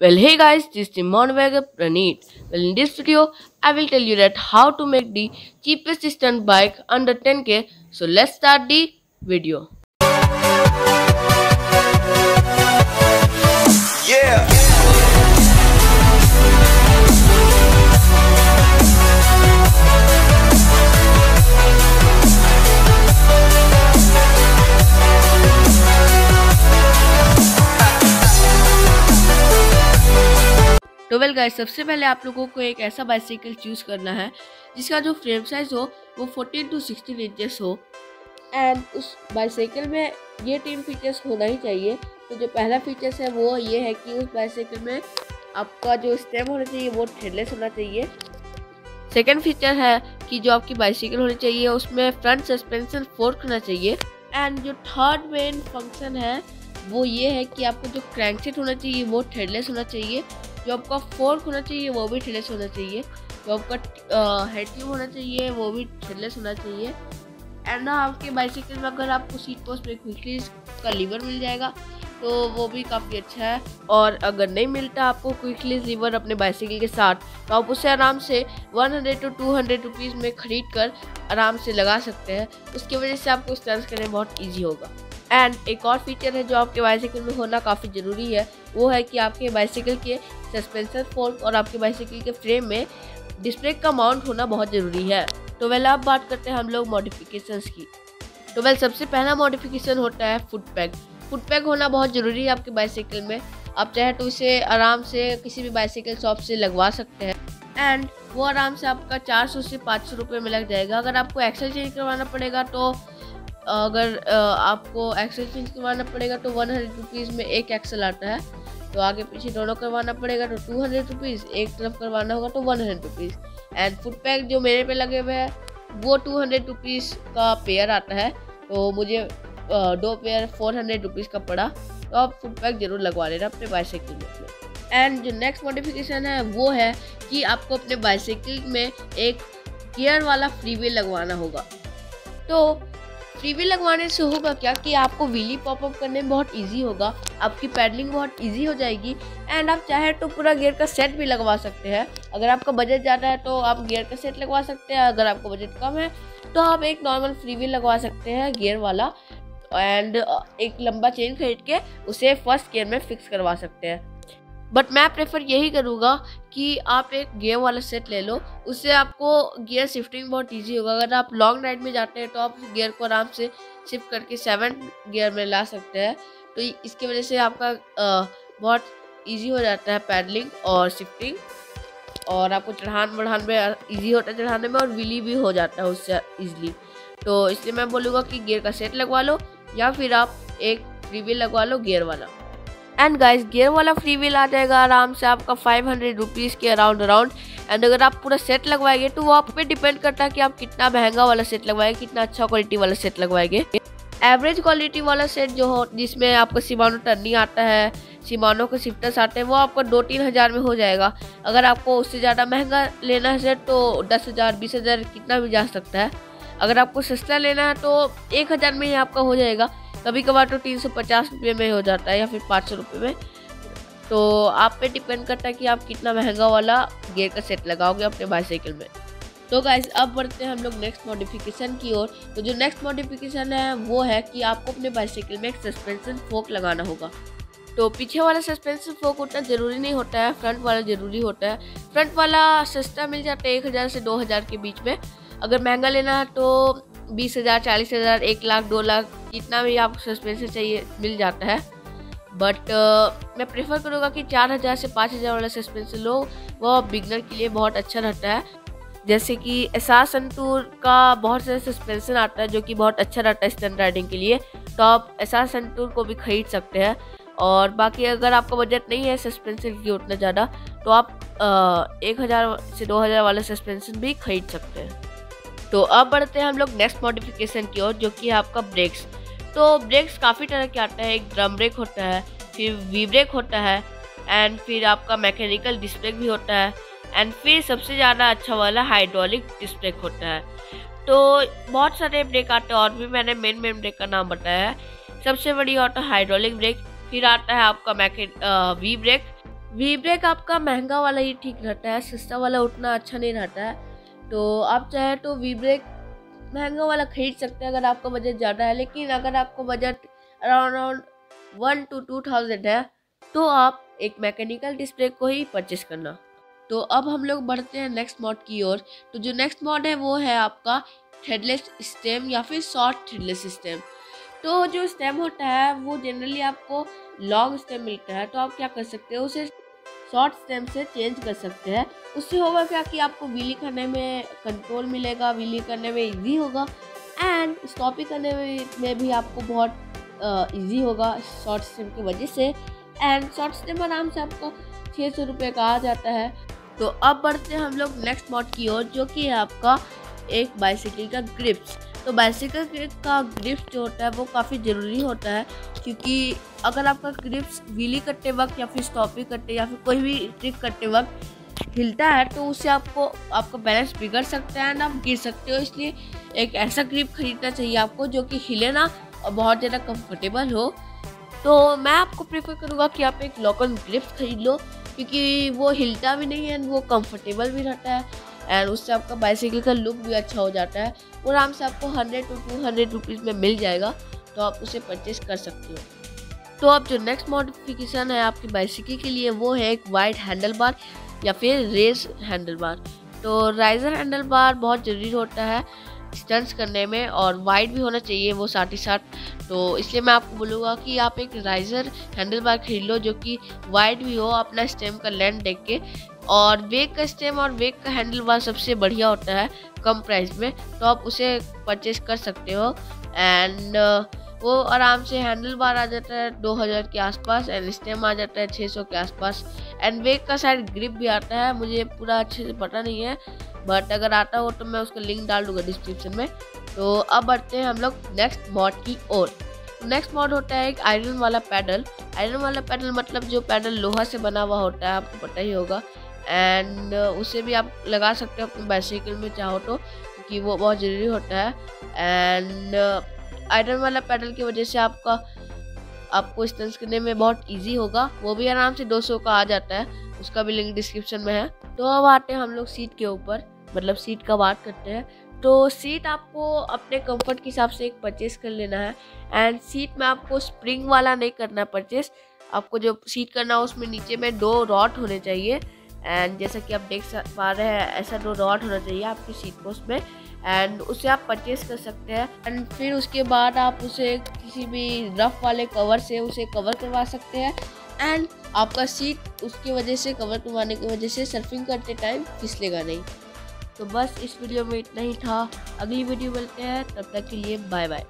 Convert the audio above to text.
Well, hey guys, this is Timon Vega Praneet. Well, in this video, I will tell you that how to make the cheapest stunt bike under 10k. So let's start the video. Yeah. तो well guys, सबसे पहले आप लोगों को एक ऐसा bicycle choose करना है जिसका जो फ्रेम साइज हो वो 14 to 16 इंचेस हो। एंड उस बाइसाइकिल में ये 3 फीचर्स होना ही चाहिए। तो जो पहला फीचर्स है वो ये है कि उस बाइसाइकिल में आपका जो स्टेम होना चाहिए वो थ्रेडलेस होना चाहिए। सेकंड फीचर है कि जो आपकी बाइसाइकिल होनी चाहिए उसमें फ्रंट सस्पेंशन फोर्क होना चाहिए। एंड जो थर्ड मेन फंक्शन है वो ये है कि आपको जो क्रैंकसेट होना चाहिए वो थ्रेडलेस होना चाहिए, जो आपका फोर्क होना चाहिए वो भी थ्रेडलेस होना चाहिए, जो आपका हेड ट्यूब होना चाहिए वो भी थ्रेडलेस होना चाहिए। एंड ना आपके बाइसाइकिल में अगर आपको सीट पोस्ट में क्विकली का लीवर मिल जाएगा तो वो भी काफ़ी अच्छा है। और अगर नहीं मिलता आपको क्विकली लीवर अपने बाइसाइकिल के साथ तो आप उसे आराम से 100 to 200 रुपीज़ में ख़रीद कर आराम से लगा सकते हैं। उसकी वजह से आपको स्टंट्स करने बहुत ईजी होगा। एंड एक और फीचर है जो आपके बाइसाइकिल में होना काफ़ी ज़रूरी है, वो है कि आपके बाइसाइकिल के सस्पेंशन फोर्क और आपके बाइसाइकिल के फ्रेम में डिस्प्ले का माउंट होना बहुत ज़रूरी है। तो वेल अब बात करते हैं हम लोग मॉडिफिकेशंस की। तो वेल सबसे पहला मॉडिफिकेशन होता है फुट पैग। फुट पैग होना बहुत ज़रूरी है आपके बाइसाइकिल में। आप चाहे तो इसे आराम से किसी भी बाइसाइकिल शॉप से लगवा सकते हैं एंड वो आराम से आपका 400 से 500 रुपये में लग जाएगा। अगर आपको एक्सेल चेंज करवाना पड़ेगा तो आपको एक्सेल चेंज करवाना पड़ेगा तो 100 रुपीज़ में एक एक्सेल आता है। तो आगे पीछे दोनों करवाना पड़ेगा तो 200 रुपीज़, एक तरफ करवाना होगा तो 100 रुपीज़। एंड फुट पैक जो मेरे पे लगे हुए हैं वो 200 रुपीज़ का पेयर आता है, तो मुझे 2 पेयर 400 रुपीज़ का पड़ा। तो आप फुट पैक जरूर लगवा लेना अपने बाइसाइकिल में। एंड जो नेक्स्ट मॉडिफिकेशन है वो है कि आपको अपने बाइसाइकिल में एक गियर वाला फ्री व्हील लगवाना होगा। तो फ्री व्हील लगवाने से होगा क्या कि आपको व्हीली पॉपअप करने में बहुत इजी होगा, आपकी पैडलिंग बहुत इजी हो जाएगी। एंड आप चाहे तो पूरा गियर का सेट भी लगवा सकते हैं। अगर आपका बजट ज़्यादा है तो आप गियर का सेट लगवा सकते हैं, अगर आपका बजट कम है तो आप एक नॉर्मल फ्री व्हील लगवा सकते हैं गियर वाला। एंड एक लंबा चेन खरीद के उसे फर्स्ट गियर में फिक्स करवा सकते हैं। बट मैं प्रेफर यही करूँगा कि आप एक गियर वाला सेट ले लो, उससे आपको गियर शिफ्टिंग बहुत इजी होगा। अगर आप लॉन्ग राइड में जाते हैं तो आप गियर को आराम से शिफ्ट करके 7 गियर में ला सकते हैं। तो इसकी वजह से आपका बहुत इजी हो जाता है पैडलिंग और शिफ्टिंग, और आपको चढ़ान बढ़ान में इजी होता है चढ़ाने में, और व्हीली भी हो जाता है उससे इजीली। तो इसलिए मैं बोलूँगा कि गियर का सेट लगवा लो या फिर आप एक फ्री व्हील लगवा लो गियर वाला। एंड गाइस, गियर वाला फ्री व्हील आ जाएगा आराम से आपका 500 रुपीज़ के अराउंड। एंड अगर आप पूरा सेट लगवाएंगे तो वो आप पे डिपेंड करता है कि आप कितना महंगा वाला सेट लगवाएंगे, कितना अच्छा क्वालिटी वाला सेट लगवाएंगे। एवरेज क्वालिटी वाला सेट जो हो जिसमें आपको शिमानो टर्नी आता है, शिमानो के शिफ्टर्स आते हैं, वो आपको 2-3 हज़ार में हो जाएगा। अगर आपको उससे ज़्यादा महंगा लेना है सेट तो 10,000 20,000 कितना भी जा सकता है। अगर आपको सस्ता लेना है तो 1,000 में ही आपका हो जाएगा। कभी कभार तो 350 रुपये में हो जाता है या फिर 500 रुपये में। तो आप पे डिपेंड करता है कि आप कितना महंगा वाला गियर का सेट लगाओगे अपने बाइसाइकिल में। तो गाइस, अब बढ़ते हैं हम लोग नेक्स्ट मॉडिफिकेशन की ओर। तो जो नेक्स्ट मॉडिफिकेशन है वो है कि आपको अपने बाइसाइकिल में एक सस्पेंशन फोक लगाना होगा। तो पीछे वाला सस्पेंशन फोक उतना ज़रूरी नहीं होता है, फ्रंट वाला ज़रूरी होता है। फ्रंट वाला सस्ता मिल जाता है 1,000 से 2,000 के बीच में। अगर महंगा लेना है तो 20,000 40,000 1 लाख 2 लाख जितना भी आपको सस्पेंशन चाहिए मिल जाता है। बट मैं प्रेफर करूँगा कि 4,000 से 5,000 वाला सस्पेंशन लो, वो बिगनर के लिए बहुत अच्छा रहता है। जैसे कि एसआर संतूर का बहुत सारा सस्पेंशन आता है जो कि बहुत अच्छा रहता है स्टंट राइडिंग के लिए, तो आप एसआर संतूर को भी खरीद सकते हैं। और बाकी अगर आपका बजट नहीं है सस्पेंशन की उतना ज़्यादा तो आप 1,000 से 2,000 वाला सस्पेंशन भी खरीद सकते हैं। तो अब बढ़ते हैं हम लोग नेक्स्ट मॉडिफिकेशन की ओर, जो कि है आपका ब्रेक्स। तो ब्रेक्स काफ़ी तरह के आते हैं। एक ड्रम ब्रेक होता है, फिर वी ब्रेक होता है, एंड फिर आपका मैकेनिकल डिस्क ब्रेक भी होता है, एंड फिर सबसे ज़्यादा अच्छा वाला हाइड्रोलिक डिस्क ब्रेक होता है। तो बहुत सारे ब्रेक आते हैं और भी मैंने मेन ब्रेक का नाम बताया है। सबसे बड़ी आता है हाइड्रोलिक ब्रेक, फिर आता है आपका वी ब्रेक, वी ब्रेक आपका महंगा वाला ही ठीक रहता है, सस्ता वाला उतना अच्छा नहीं रहता है। तो आप चाहे तो वी ब्रेक महंगा वाला खरीद सकते हैं अगर आपका बजट ज़्यादा है, लेकिन अगर आपका बजट अराउंड 1 to 2000 है तो आप एक मैकेनिकल डिस्क ब्रेक को ही परचेस करना। तो अब हम लोग बढ़ते हैं नेक्स्ट मॉड की ओर। तो जो नेक्स्ट मॉड है वो है आपका थ्रेडलेस स्टेम या फिर शॉर्ट थ्रेडलेस स्टेम। तो जो स्टेम होता है वो जनरली आपको लॉन्ग स्टेम मिलता है, तो आप क्या कर सकते हो, उसे शॉर्ट स्टेम से चेंज कर सकते हैं। उससे होगा क्या कि आपको व्हीली करने में कंट्रोल मिलेगा, व्हीली करने में इजी होगा एंड स्टॉपिंग करने में भी आपको बहुत इजी होगा शॉर्ट स्टेम की वजह से। एंड शॉर्ट स्टेम आराम से आपको 600 रुपये का आ जाता है। तो अब बढ़ते हैं हम लोग नेक्स्ट मॉड की ओर, जो कि है आपका एक बाइसिकल का ग्रिप्स। तो बाइसिकल का ग्रिप्स जो होता है वो काफ़ी ज़रूरी होता है, क्योंकि अगर आपका ग्रिप्स व्हीली करते वक्त या फिर स्टॉपिंग करते या फिर कोई भी ट्रिक करते वक्त हिलता है तो उससे आपका बैलेंस बिगड़ सकता है ना, आप गिर सकते हो। इसलिए एक ऐसा ग्रिप खरीदना चाहिए आपको जो कि हिले ना और बहुत ज़्यादा कंफर्टेबल हो। तो मैं आपको प्रेफर करूँगा कि आप एक लोकल ग्रिप्स खरीद लो, क्योंकि वो हिलता भी नहीं है, वो कंफर्टेबल भी रहता है एंड उससे आपका बाइसिकल का लुक भी अच्छा हो जाता है। वो आराम से आपको 100 to 200 रुपीज़ में मिल जाएगा, तो आप उसे परचेस कर सकते हो। तो अब जो नेक्स्ट मॉडिफिकेशन है आपकी बाइसिकल के लिए वो है एक वाइड हैंडल बार या फिर रेस हैंडल बार। तो राइजर हैंडल बार बहुत ज़रूरी होता है स्टंट्स करने में और वाइड भी होना चाहिए वो साथ ही साथ। तो इसलिए मैं आपको बोलूँगा कि आप एक राइजर हैंडल बार खरीद लो जो कि वाइड भी हो, अपना स्टेम का लेंथ देख के। और वेग का स्टेम और वेग का हैंडल बार सबसे बढ़िया होता है कम प्राइस में, तो आप उसे परचेस कर सकते हो। एंड वो आराम से हैंडल बार आ जाता है 2000 के आसपास एंड स्टेम आ जाता है 600 के आसपास। एंड वेग का शायद ग्रिप भी आता है, मुझे पूरा अच्छे से पता नहीं है, बट अगर आता हो तो मैं उसका लिंक डाल दूँगा डिस्क्रिप्शन में। तो अब बढ़ते हैं हम लोग नेक्स्ट मॉड की ओर। नेक्स्ट मॉड होता है एक आयरन वाला पैडल। आयरन वाला पैडल मतलब जो पैडल लोहा से बना हुआ होता है, आपको पता ही होगा। एंड उसे भी आप लगा सकते हो अपनी बाइसिकल में चाहो तो, क्योंकि वो बहुत ज़रूरी होता है। एंड आयरन वाला पैडल की वजह से आपको स्टंट्स करने में बहुत इजी होगा। वो भी आराम से 200 का आ जाता है, उसका भी लिंक डिस्क्रिप्शन में है। तो अब आते हैं हम लोग सीट के ऊपर, मतलब सीट का बात करते हैं। तो सीट आपको अपने कंफर्ट के हिसाब से एक परचेस कर लेना है। एंड सीट में आपको स्प्रिंग वाला नहीं करना परचेस, आपको जो सीट करना है उसमें नीचे में 2 रॉड होने चाहिए। एंड जैसा कि आप देख पा रहे हैं ऐसा 2 रॉड होना चाहिए आपकी सीट को उसमें, एंड उसे आप परचेस कर सकते हैं। एंड फिर उसके बाद आप उसे किसी भी रफ वाले कवर से उसे कवर करवा सकते हैं एंड आपका सीट उसकी वजह से, कवर करवाने की वजह से सर्फिंग करते टाइम फिसलेगा नहीं। तो बस इस वीडियो में इतना ही था, अगली वीडियो मिलते हैं, तब तक के लिए बाय बाय।